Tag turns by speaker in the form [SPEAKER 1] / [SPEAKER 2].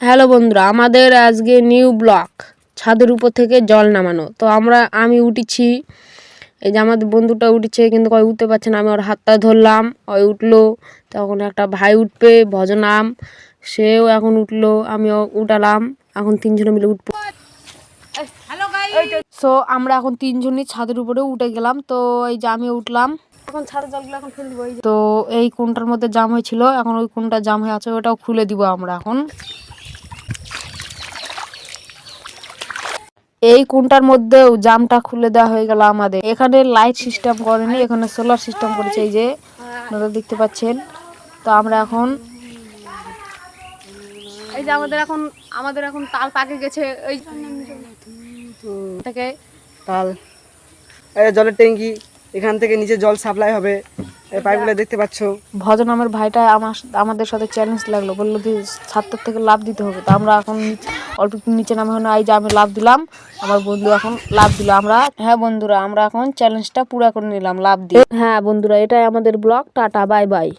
[SPEAKER 1] Hello বন্ধুরা, আমাদের আজকে নিউ ব্লগ ছাদের উপর থেকে জল নামানো। তো আমি উঠেছি, এই যে আমাদের বন্ধুটা উঠেছে কিন্তু কই উঠতে পারছে না। আমি ওর হাতটা ধরলাম, ওই উঠলো। তখন একটা ভাই উঠবে ভজনাম, সেও এখন উঠলো, আমিও উঠালাম। এখন তিনজনে মিলে উঠবো। সো আমরা এখন তিনজনই ছাদের উপরে উঠে গেলাম। তো এই যে আমি উঠলাম, এখন ছাদের জলগুলো এখন খুলে দিব। তো এই কোনটার মধ্যে জাম হয়েছিল, এখন ওই কোনটা জাম হয়ে আছে ওটাও খুলে দিব আমরা এখন। এই কোনটার মধ্যেও জামটা খুলে দেওয়া হয়ে গেল আমাদের। এখানে লাইট সিস্টেম করেনি, এখানে সোলার সিস্টেম করেছে, এই যে আপনারা দেখতে পাচ্ছেন। তো আমরা এখন এই যে আমাদের এখন তাল পাকে গেছে, এই থেকে
[SPEAKER 2] তাল জলের ট্যাঙ্কি, এখান থেকে নিচে জল সাপ্লাই হবে। পাইপগুলো দেখতে পাচ্ছ।
[SPEAKER 1] ভজন আমার ভাইটা আমাদের সাথে চ্যালেঞ্জ লাগলো, বললো যে ছাদটার থেকে লাভ দিতে হবে। তো আমরা এখন অল্প একটু নিচে নামে হলো, এই যে আমি লাভ দিলাম, আমার বন্ধু এখন লাভ দিল। হ্যাঁ বন্ধুরা, আমরা এখন চ্যালেঞ্জটা পুরো করে নিলাম লাভ দিয়ে। হ্যাঁ বন্ধুরা, এটাই আমাদের ব্লগ। Tata, bye bye.